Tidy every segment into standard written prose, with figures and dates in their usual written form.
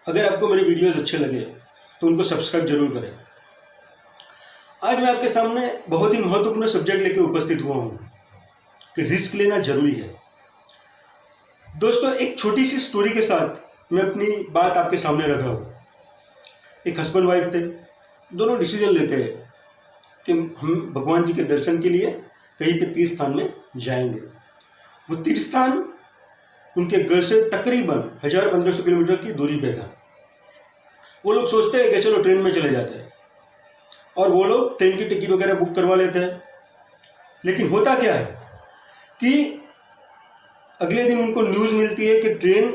अगर आपको मेरे वीडियोस अच्छे लगे तो उनको सब्सक्राइब जरूर करें। आज मैं आपके सामने बहुत ही महत्वपूर्ण सब्जेक्ट लेकर उपस्थित हुआ हूँ कि रिस्क लेना जरूरी है। दोस्तों, एक छोटी सी स्टोरी के साथ मैं अपनी बात आपके सामने रख रहा हूँ। एक हस्बैंड वाइफ थे, दोनों डिसीजन लेते हैं कि हम भगवान जी के दर्शन के लिए कहीं पे तीर्थ स्थान में जाएंगे। वो तीर्थ स्थान उनके घर से तकरीबन 1000-1500 किलोमीटर की दूरी पे था। वो लोग सोचते हैं कि चलो ट्रेन में चले जाते हैं, और वो लोग ट्रेन की टिकट वगैरह बुक करवा लेते हैं। लेकिन होता क्या है कि अगले दिन उनको न्यूज़ मिलती है कि ट्रेन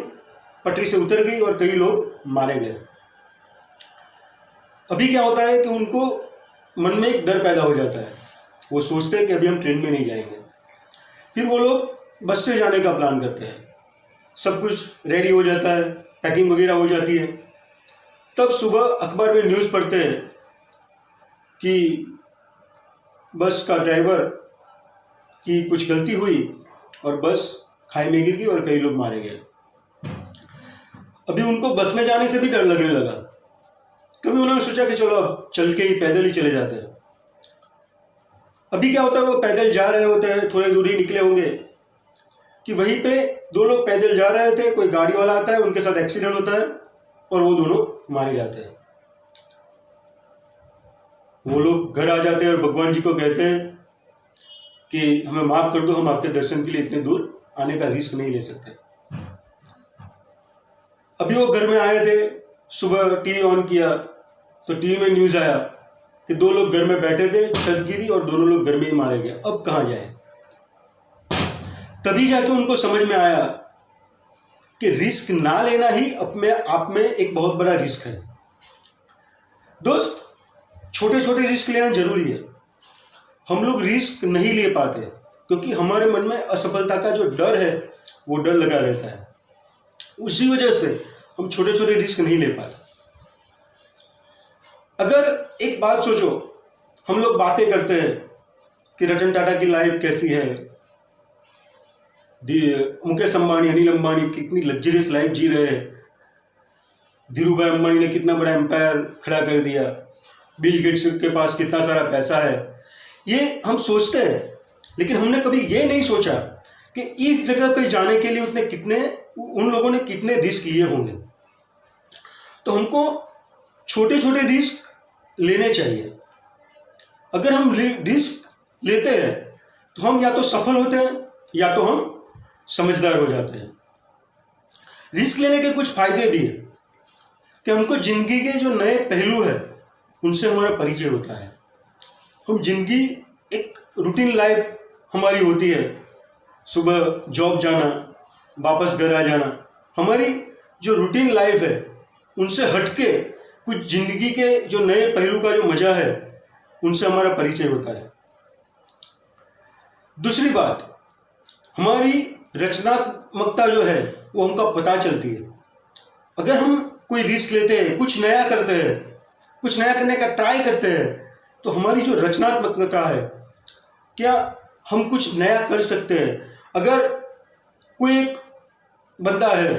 पटरी से उतर गई और कई लोग मारे गए। अभी क्या होता है कि उनको मन में एक डर पैदा हो जाता है। वो सोचते हैं कि अभी हम ट्रेन में नहीं जाएंगे। फिर वो लोग बस से जाने का प्लान करते हैं। सब कुछ रेडी हो जाता है, पैकिंग वगैरह हो जाती है। तब सुबह अखबार में न्यूज़ पढ़ते हैं कि बस का ड्राइवर की कुछ गलती हुई और बस खाई में गिर गई और कई लोग मारे गए। अभी उनको बस में जाने से भी डर लगने लगा। तभी उन्होंने सोचा कि चलो अब चल के ही पैदल ही चले जाते हैं। अभी क्या होता है, वो पैदल जा रहे होते हैं, थोड़ी दूरी निकले होंगे कि वहीं पे दो लोग पैदल जा रहे थे, कोई गाड़ी वाला आता है, उनके साथ एक्सीडेंट होता है और वो दोनों मारे जाते हैं। वो लोग घर आ जाते हैं और भगवान जी को कहते हैं कि हमें माफ कर दो, हम आपके दर्शन के लिए इतने दूर आने का रिस्क नहीं ले सकते। अभी वो घर में आए थे, सुबह टीवी ऑन किया तो टीवी में न्यूज़ आया कि दो लोग घर में बैठे थे, छत गिरी और दोनों लोग घर में ही मारे गए। अब कहाँ जाए? तभी जाके उनको समझ में आया कि रिस्क ना लेना ही अपने आप में एक बहुत बड़ा रिस्क है। दोस्त, छोटे छोटे रिस्क लेना जरूरी है। हम लोग रिस्क नहीं ले पाते क्योंकि हमारे मन में असफलता का जो डर है वो डर लगा रहता है। उसी वजह से हम छोटे छोटे रिस्क नहीं ले पाते। अगर एक बात सोचो, हम लोग बातें करते हैं कि रतन टाटा की लाइफ कैसी है, मुकेश अंबानी, अनिल अंबानी कितनी लग्जरियस लाइफ जी रहे हैं, धीरूभाई अंबानी ने कितना बड़ा एम्पायर खड़ा कर दिया, बिल गेट्स के पास कितना सारा पैसा है। ये हम सोचते हैं, लेकिन हमने कभी ये नहीं सोचा कि इस जगह पे जाने के लिए उन लोगों ने कितने रिस्क लिए होंगे। तो हमको छोटे छोटे रिस्क लेने चाहिए। अगर हम रिस्क लेते हैं तो हम या तो सफल होते हैं या तो हम समझदार हो जाते हैं। रिस्क लेने के कुछ फायदे भी हैं कि हमको जिंदगी के जो नए पहलू है उनसे हमारा परिचय होता है। हम जिंदगी, एक रूटीन लाइफ हमारी होती है, सुबह जॉब जाना, वापस घर आ जाना। हमारी जो रूटीन लाइफ है उनसे हटके कुछ जिंदगी के जो नए पहलू का जो मजा है उनसे हमारा परिचय होता है। दूसरी बात, हमारी रचनात्मकता जो है वो हमको पता चलती है। अगर हम कोई रिस्क लेते हैं, कुछ नया करते हैं, कुछ नया करने का ट्राई करते हैं, तो हमारी जो रचनात्मकता है, क्या हम कुछ नया कर सकते हैं। अगर कोई एक बंदा है,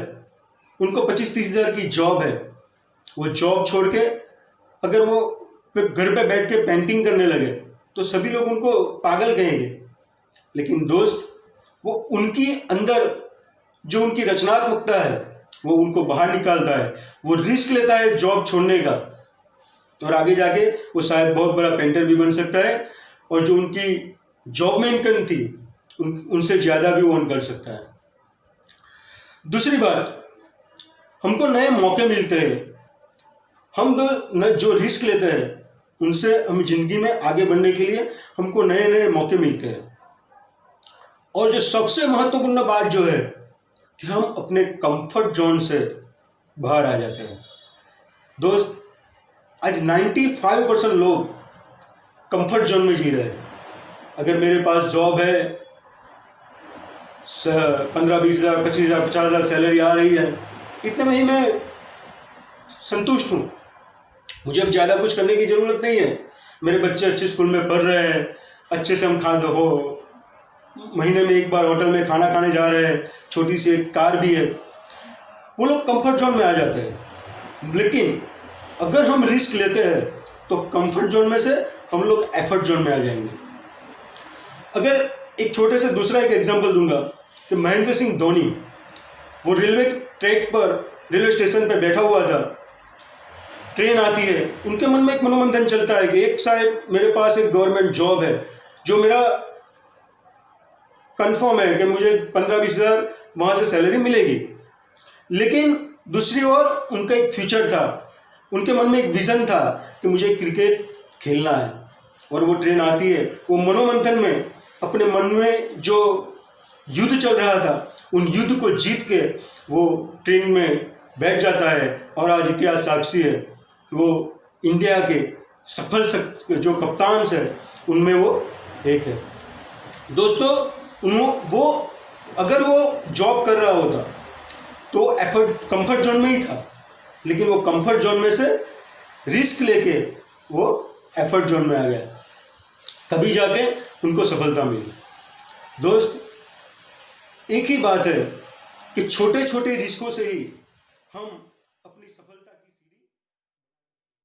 उनको 25-30 हज़ार की जॉब है, वो जॉब छोड़ के अगर वो घर पे बैठ के पेंटिंग करने लगे तो सभी लोग उनको पागल कहेंगे। लेकिन दोस्त, वो उनकी अंदर जो उनकी रचनात्मकता है वो उनको बाहर निकालता है। वो रिस्क लेता है जॉब छोड़ने का, और आगे जाके वो शायद बहुत बड़ा पेंटर भी बन सकता है, और जो उनकी जॉब में इनकम थी उनसे ज़्यादा भी वो अर्न कर सकता है। दूसरी बात, हमको नए मौके मिलते हैं। हम जो रिस्क लेते हैं उनसे हम जिंदगी में आगे बढ़ने के लिए हमको नए नए मौके मिलते हैं। और जो सबसे महत्वपूर्ण बात जो है कि हम अपने कंफर्ट जोन से बाहर आ जाते हैं। दोस्त, आज 95% लोग कंफर्ट जोन में जी रहे हैं। अगर मेरे पास जॉब है, 15-20 हज़ार, 25 हज़ार, 50 हज़ार सैलरी आ रही है, इतने में ही मैं संतुष्ट हूँ, मुझे अब ज़्यादा कुछ करने की ज़रूरत नहीं है। मेरे बच्चे अच्छे स्कूल में पढ़ रहे हैं, अच्छे से हम महीने में एक बार होटल में खाना खाने जा रहे हैं, छोटी सी एक कार भी है। वो लोग कंफर्ट जोन में आ जाते हैं। लेकिन अगर हम रिस्क लेते हैं तो कंफर्ट जोन में से हम लोग एफर्ट जोन में आ जाएंगे। अगर एक छोटे से दूसरा एक एग्जांपल दूंगा कि महेंद्र सिंह धोनी वो रेलवे ट्रैक पर, रेलवे स्टेशन पर बैठा हुआ था, ट्रेन आती है, उनके मन में एक मनोमंथन चलता है कि एक साइड मेरे पास एक गवर्नमेंट जॉब है जो मेरा कंफर्म है कि मुझे 15-20 हज़ार वहाँ से सैलरी मिलेगी, लेकिन दूसरी ओर उनका एक फ्यूचर था, उनके मन में एक विज़न था कि मुझे क्रिकेट खेलना है। और वो ट्रेन आती है, वो मनोमंथन में अपने मन में जो युद्ध चल रहा था उन युद्ध को जीत के वो ट्रेन में बैठ जाता है और आज इतिहास साक्षी है कि वो इंडिया के सफल जो कप्तान है उनमें वो एक है। दोस्तों वो अगर वो जॉब कर रहा होता तो कंफर्ट जोन में ही था, लेकिन वो कंफर्ट जोन में से रिस्क लेके वो एफर्ट जोन में आ गया, तभी जाके उनको सफलता मिली। दोस्त, एक ही बात है कि छोटे छोटे रिस्कों से ही हम